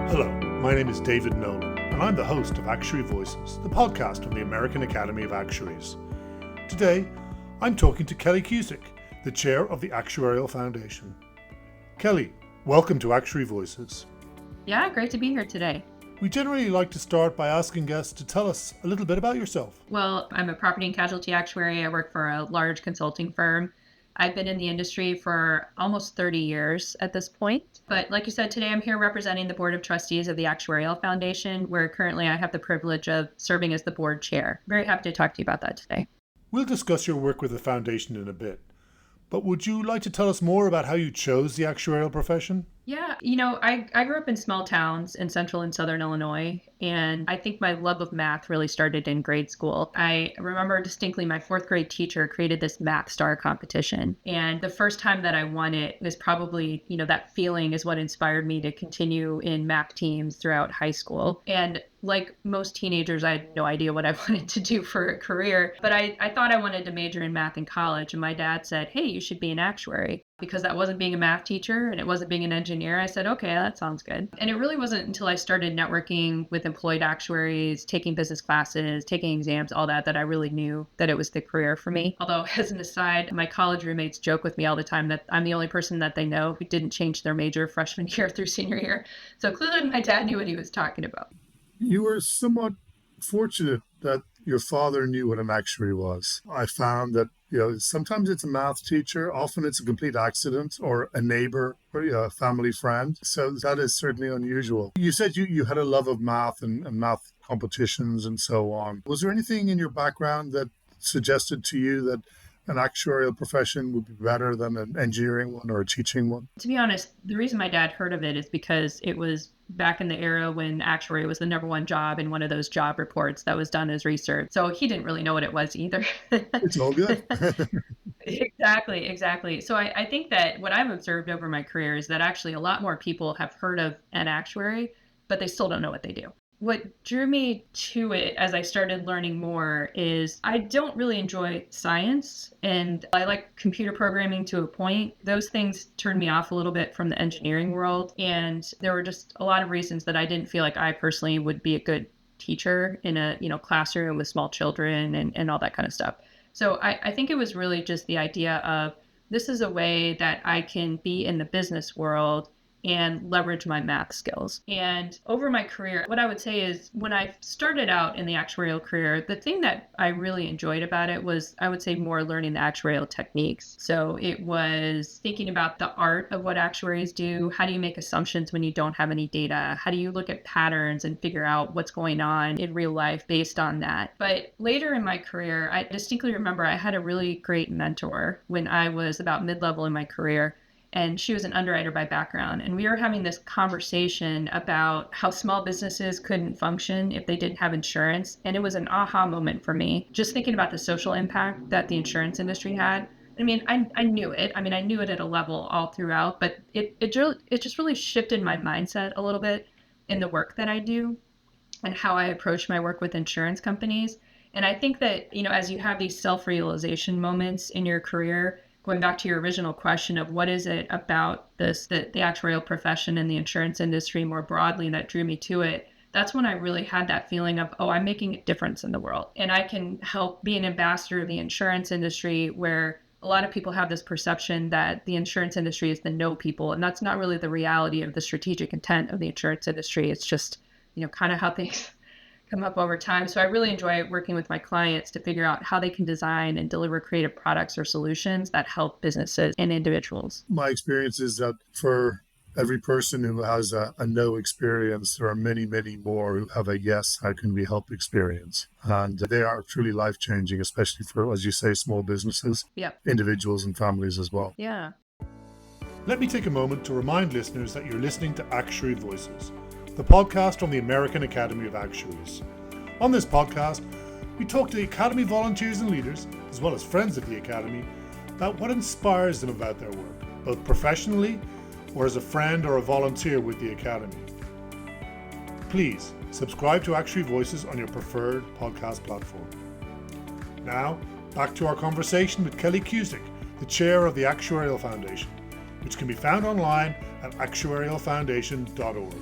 Hello, my name is David Nolan, and I'm the host of Actuary Voices, the podcast from the American Academy of Actuaries. Today, I'm talking to Kelly Cusick, the chair of the Actuarial Foundation. Kelly, welcome to Actuary Voices. Yeah, great to be here today. We generally like to start by asking guests to tell us a little bit about yourself. Well, I'm a property and casualty actuary. I work for a large consulting firm. I've been in the industry for almost 30 years at this point. But like you said, today I'm here representing the Board of Trustees of the Actuarial Foundation, where currently I have the privilege of serving as the board chair. Very happy to talk to you about that today. We'll discuss your work with the foundation in a bit. But would you like to tell us more about how you chose the actuarial profession? Yeah, I grew up in small towns in central and southern Illinois, and I think my love of math really started in grade school. I remember distinctly my fourth grade teacher created this math star competition, and the first time that I won it was probably, that feeling is what inspired me to continue in math teams throughout high school. And like most teenagers, I had no idea what I wanted to do for a career, but I thought I wanted to major in math in college, and my dad said, hey, you should be an actuary. Because that wasn't being a math teacher and it wasn't being an engineer, I said, okay, that sounds good. And it really wasn't until I started networking with employed actuaries, taking business classes, taking exams, all that I really knew that it was the career for me. Although, as an aside, my college roommates joke with me all the time that I'm the only person that they know who didn't change their major freshman year through senior year. So clearly my dad knew what he was talking about. You were somewhat fortunate that your father knew what an actuary was. I found that, sometimes it's a math teacher, often it's a complete accident or a neighbor or a family friend. So that is certainly unusual. You said you had a love of math and math competitions and so on. Was there anything in your background that suggested to you that an actuarial profession would be better than an engineering one or a teaching one? To be honest, the reason my dad heard of it is because it was back in the era when actuary was the number one job in one of those job reports that was done as research. So he didn't really know what it was either. It's all good. Exactly. So I think that what I've observed over my career is that actually a lot more people have heard of an actuary, but they still don't know what they do. What drew me to it as I started learning more is I don't really enjoy science, and I like computer programming to a point. Those things turned me off a little bit from the engineering world, and there were just a lot of reasons that I didn't feel like I personally would be a good teacher in a classroom with small children and all that kind of stuff. So I think it was really just the idea of this is a way that I can be in the business world and leverage my math skills. And over my career, what I would say is when I started out in the actuarial career, the thing that I really enjoyed about it was, I would say, more learning the actuarial techniques. So it was thinking about the art of what actuaries do. How do you make assumptions when you don't have any data? How do you look at patterns and figure out what's going on in real life based on that? But later in my career, I distinctly remember I had a really great mentor when I was about mid-level in my career. And she was an underwriter by background. And we were having this conversation about how small businesses couldn't function if they didn't have insurance. And it was an aha moment for me, just thinking about the social impact that the insurance industry had. I mean, I knew it. I knew it at a level all throughout, but it just really shifted my mindset a little bit in the work that I do and how I approach my work with insurance companies. And I think that, as you have these self-realization moments in your career, going back to your original question of what is it about the actuarial profession and the insurance industry more broadly that drew me to it, that's when I really had that feeling of, I'm making a difference in the world. And I can help be an ambassador of the insurance industry, where a lot of people have this perception that the insurance industry is the no people. And that's not really the reality of the strategic intent of the insurance industry. It's just, kind of how things come up over time. So I really enjoy working with my clients to figure out how they can design and deliver creative products or solutions that help businesses and individuals. My experience is that for every person who has a no experience, there are many, many more who have a yes, how can we help experience. And they are truly life-changing, especially for, as you say, small businesses, individuals and families as well. Yeah. Let me take a moment to remind listeners that you're listening to Actuary Voices, the podcast from the American Academy of Actuaries. On this podcast, we talk to the Academy volunteers and leaders, as well as friends of the Academy, about what inspires them about their work, both professionally or as a friend or a volunteer with the Academy. Please subscribe to Actuary Voices on your preferred podcast platform. Now, back to our conversation with Kelly Cusick, the chair of the Actuarial Foundation, which can be found online at actuarialfoundation.org.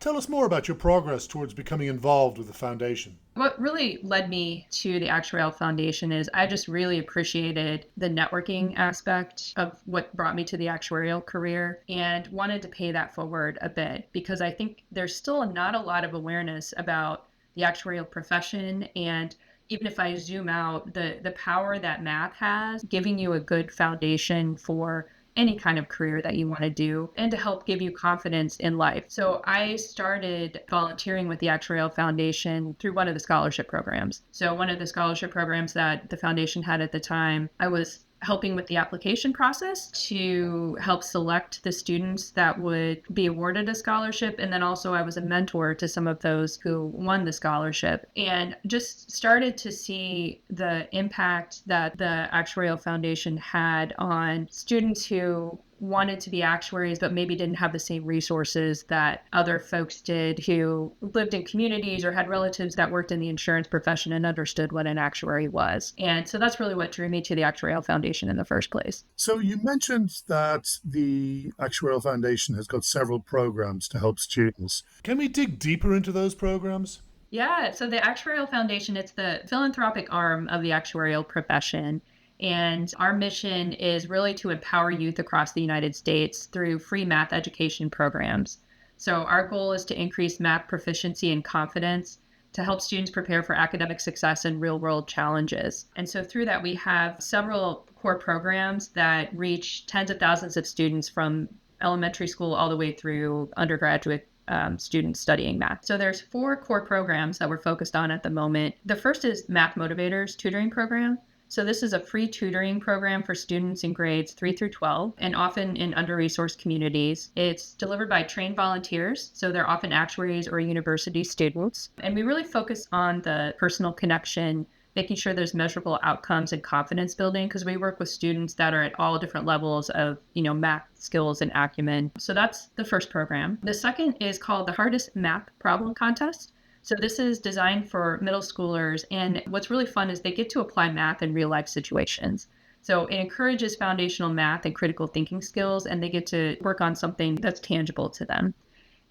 Tell us more about your progress towards becoming involved with the foundation. What really led me to the Actuarial Foundation is I just really appreciated the networking aspect of what brought me to the actuarial career and wanted to pay that forward a bit because I think there's still not a lot of awareness about the actuarial profession. And even if I zoom out, the power that math has, giving you a good foundation for any kind of career that you want to do and to help give you confidence in life. So I started volunteering with the Actuarial Foundation through one of the scholarship programs. So one of the scholarship programs that the foundation had at the time, I was helping with the application process to help select the students that would be awarded a scholarship. And then also I was a mentor to some of those who won the scholarship and just started to see the impact that the Actuarial Foundation had on students who wanted to be actuaries, but maybe didn't have the same resources that other folks did who lived in communities or had relatives that worked in the insurance profession and understood what an actuary was. And so that's really what drew me to the Actuarial Foundation in the first place. So you mentioned that the Actuarial Foundation has got several programs to help students. Can we dig deeper into those programs? Yeah, so the Actuarial Foundation, it's the philanthropic arm of the actuarial profession. And our mission is really to empower youth across the United States through free math education programs. So our goal is to increase math proficiency and confidence to help students prepare for academic success and real world challenges. And so through that, we have several core programs that reach tens of thousands of students from elementary school all the way through undergraduate students studying math. So there's 4 core programs that we're focused on at the moment. The first is Math Motivators Tutoring Program. So this is a free tutoring program for students in grades 3 through 12 and often in under-resourced communities. It's delivered by trained volunteers, so they're often actuaries or university students. And we really focus on the personal connection, making sure there's measurable outcomes and confidence building because we work with students that are at all different levels of, math skills and acumen. So that's the first program. The second is called the Hardest Math Problem Contest. So this is designed for middle schoolers. And what's really fun is they get to apply math in real life situations. So it encourages foundational math and critical thinking skills, and they get to work on something that's tangible to them.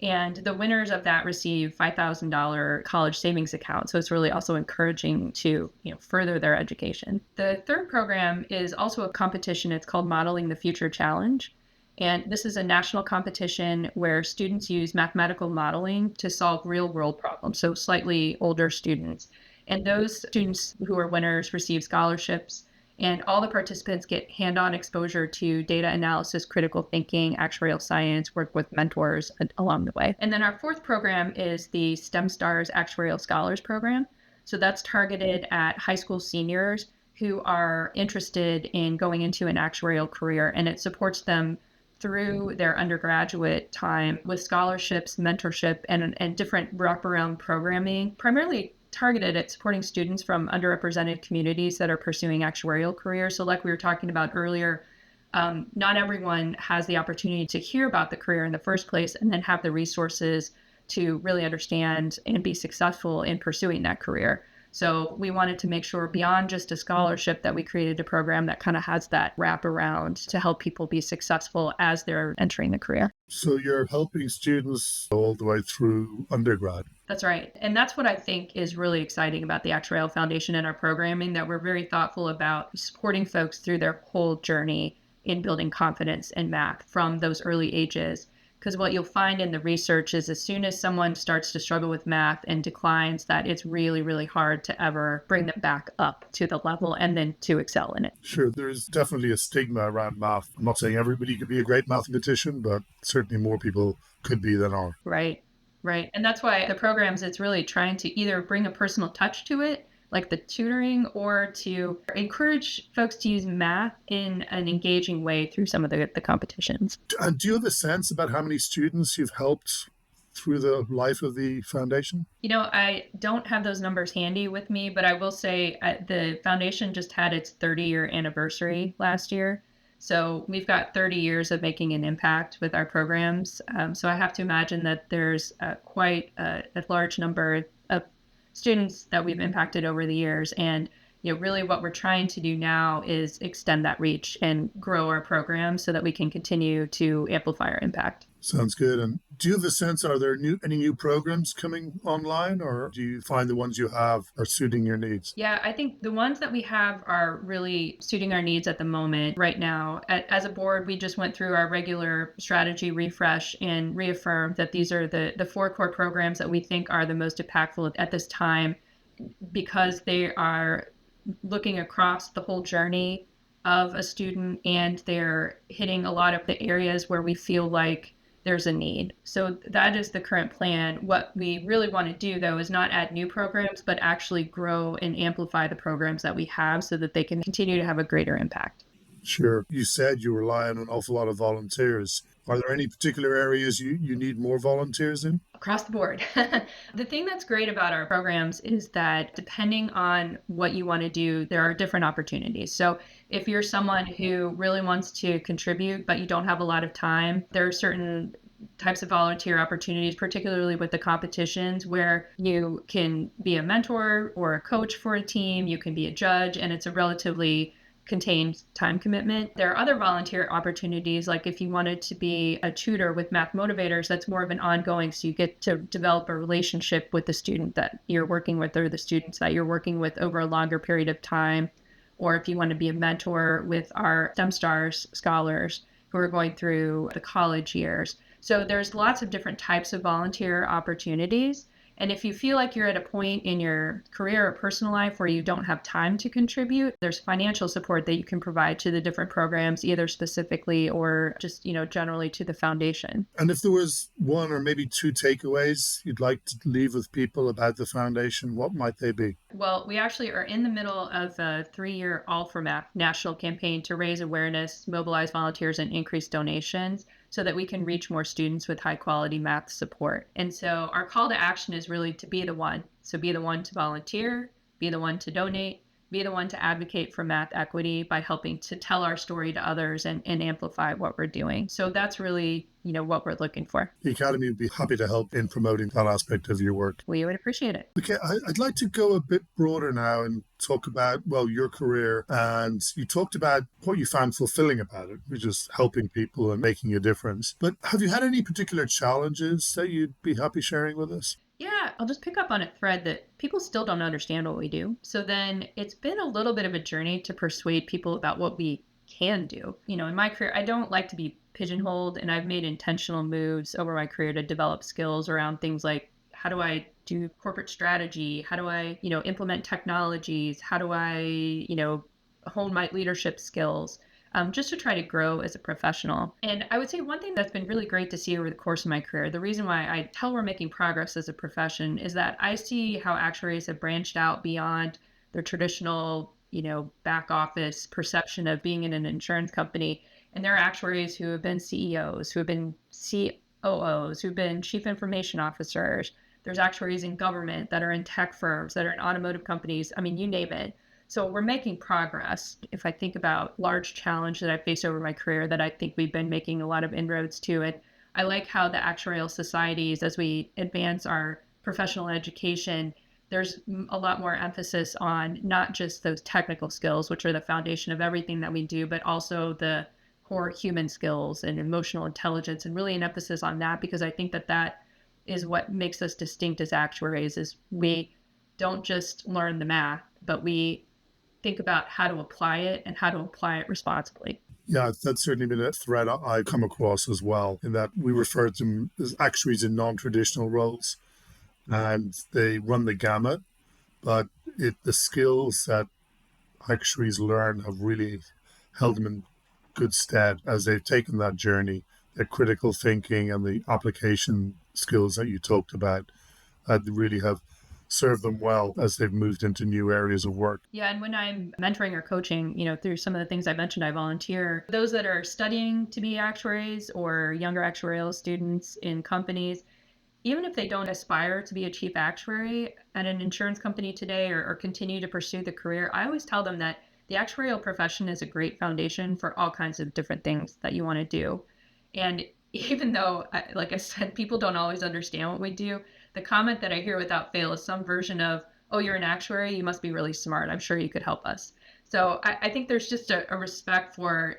And the winners of that receive $5,000 college savings account. So it's really also encouraging to further their education. The third program is also a competition. It's called Modeling the Future Challenge. And this is a national competition where students use mathematical modeling to solve real world problems, so slightly older students. And those students who are winners receive scholarships, and all the participants get hand-on exposure to data analysis, critical thinking, actuarial science, work with mentors along the way. And then our fourth program is the STEM Stars Actuarial Scholars Program. So that's targeted at high school seniors who are interested in going into an actuarial career, and it supports them through their undergraduate time with scholarships, mentorship, and different wraparound programming, primarily targeted at supporting students from underrepresented communities that are pursuing actuarial careers. So like we were talking about earlier, not everyone has the opportunity to hear about the career in the first place and then have the resources to really understand and be successful in pursuing that career. So we wanted to make sure beyond just a scholarship that we created a program that kind of has that wraparound to help people be successful as they're entering the career. So you're helping students all the way through undergrad. That's right. And that's what I think is really exciting about the Actuarial Foundation and our programming, that we're very thoughtful about supporting folks through their whole journey in building confidence in math from those early ages. Because what you'll find in the research is as soon as someone starts to struggle with math and declines, that it's really, really hard to ever bring them back up to the level and then to excel in it. Sure, there's definitely a stigma around math. I'm not saying everybody could be a great mathematician, but certainly more people could be than are. Right. And that's why the programs, it's really trying to either bring a personal touch to it, like the tutoring, or to encourage folks to use math in an engaging way through some of the competitions. And do you have a sense about how many students you've helped through the life of the foundation? I don't have those numbers handy with me, but I will say the foundation just had its 30-year anniversary last year. So we've got 30 years of making an impact with our programs. So I have to imagine that there's quite a large number of students that we've impacted over the years. And really what we're trying to do now is extend that reach and grow our program so that we can continue to amplify our impact. Sounds good. And do you have a sense, are there any new programs coming online, or do you find the ones you have are suiting your needs? Yeah, I think the ones that we have are really suiting our needs at the moment right now. As a board, we just went through our regular strategy refresh and reaffirmed that these are the four core programs that we think are the most impactful at this time, because they are looking across the whole journey of a student, and they're hitting a lot of the areas where we feel like there's a need. So that is the current plan. What we really want to do, though, is not add new programs, but actually grow and amplify the programs that we have so that they can continue to have a greater impact. Sure. You said you rely on an awful lot of volunteers. Are there any particular areas you need more volunteers in? Across the board. The thing that's great about our programs is that depending on what you want to do, there are different opportunities. So if you're someone who really wants to contribute, but you don't have a lot of time, there are certain types of volunteer opportunities, particularly with the competitions, where you can be a mentor or a coach for a team, you can be a judge, and it's a relatively contained time commitment. There are other volunteer opportunities, like if you wanted to be a tutor with Math Motivators, that's more of an ongoing, so you get to develop a relationship with the student that you're working with, or the students that you're working with over a longer period of time. Or if you want to be a mentor with our STEM Stars scholars who are going through the college years. So there's lots of different types of volunteer opportunities. And if you feel like you're at a point in your career or personal life where you don't have time to contribute, there's financial support that you can provide to the different programs, either specifically or just, generally to the foundation. And if there was one or maybe two takeaways you'd like to leave with people about the foundation, what might they be? Well, we actually are in the middle of a 3-year All for Math national campaign to raise awareness, mobilize volunteers, and increase donations so that we can reach more students with high quality math support. And so our call to action is really to be the one. So be the one to volunteer, be the one to donate, be the one to advocate for math equity by helping to tell our story to others and amplify what we're doing. So that's really, what we're looking for. The Academy would be happy to help in promoting that aspect of your work. We would appreciate it. Okay, I'd like to go a bit broader now and talk about, your career. And you talked about what you found fulfilling about it, which is helping people and making a difference. But have you had any particular challenges that you'd be happy sharing with us? Yeah, I'll just pick up on a thread that people still don't understand what we do. So then it's been a little bit of a journey to persuade people about what we can do. In my career, I don't like to be pigeonholed, and I've made intentional moves over my career to develop skills around things like, how do I do corporate strategy? How do I, implement technologies? How do I, hone my leadership skills? Just to try to grow as a professional. And I would say one thing that's been really great to see over the course of my career, the reason why I tell we're making progress as a profession, is that I see how actuaries have branched out beyond their traditional, back office perception of being in an insurance company. And there are actuaries who have been CEOs, who have been COOs, who've been chief information officers. There's actuaries in government that are in tech firms, that are in automotive companies. I mean, you name it. So we're making progress. If I think about large challenge that I faced over my career, that I think we've been making a lot of inroads to it. I like how the actuarial societies, as we advance our professional education, there's a lot more emphasis on not just those technical skills, which are the foundation of everything that we do, but also the core human skills and emotional intelligence, and really an emphasis on that, because I think that is what makes us distinct as actuaries, is we don't just learn the math, but we think about how to apply it and how to apply it responsibly. Yeah, that's certainly been a thread I've come across as well, in that we refer to them as actuaries in non-traditional roles, and they run the gamut, but the skills that actuaries learn have really held them in good stead as they've taken that journey. The critical thinking and the application skills that you talked about really have served them well as they've moved into new areas of work. Yeah, and when I'm mentoring or coaching, through some of the things I mentioned, I volunteer. Those that are studying to be actuaries or younger actuarial students in companies, even if they don't aspire to be a chief actuary at an insurance company today, or continue to pursue the career, I always tell them that the actuarial profession is a great foundation for all kinds of different things that you want to do. And even though, like I said, people don't always understand what we do, the comment that I hear without fail is some version of, oh, you're an actuary, you must be really smart. I'm sure you could help us. So I think there's just a respect for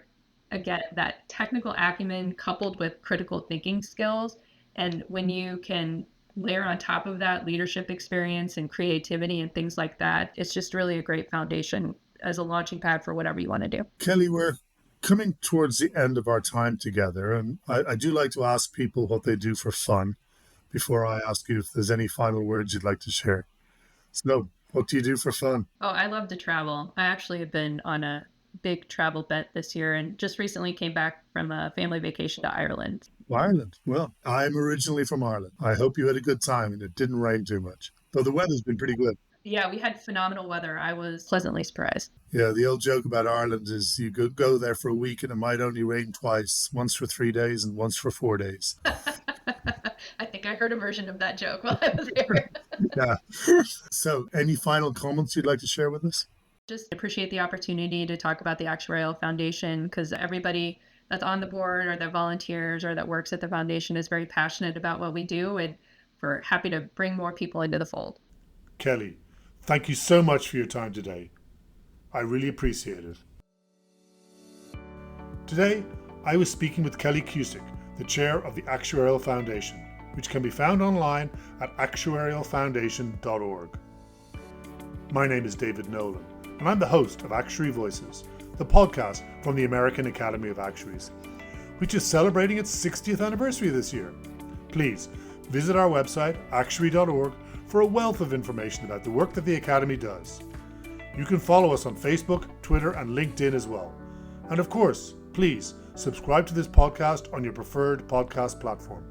again, that technical acumen coupled with critical thinking skills. And when you can layer on top of that leadership experience and creativity and things like that, it's just really a great foundation as a launching pad for whatever you want to do. Kelly, we're coming towards the end of our time together, and I do like to ask people what they do for fun before I ask you if there's any final words you'd like to share. So, what do you do for fun? Oh, I love to travel. I actually have been on a big travel bet this year and just recently came back from a family vacation to Ireland. Ireland. Well, I'm originally from Ireland. I hope you had a good time and it didn't rain too much, though the weather's been pretty good. Yeah, we had phenomenal weather. I was pleasantly surprised. Yeah, the old joke about Ireland is you go there for a week and it might only rain twice, once for 3 days and once for 4 days. I think I heard a version of that joke while I was there. Yeah. So, any final comments you'd like to share with us? Just appreciate the opportunity to talk about the Actuarial Foundation because everybody that's on the board or that volunteers or that works at the foundation is very passionate about what we do, and we're happy to bring more people into the fold. Kelly, thank you so much for your time today. I really appreciate it. Today, I was speaking with Kelly Cusick, the chair of the Actuarial Foundation, which can be found online at actuarialfoundation.org. My name is David Nolan, and I'm the host of Actuary Voices, the podcast from the American Academy of Actuaries, which is celebrating its 60th anniversary this year. Please visit our website, actuary.org, for a wealth of information about the work that the Academy does. You can follow us on Facebook, Twitter, and LinkedIn as well. And of course, please subscribe to this podcast on your preferred podcast platform.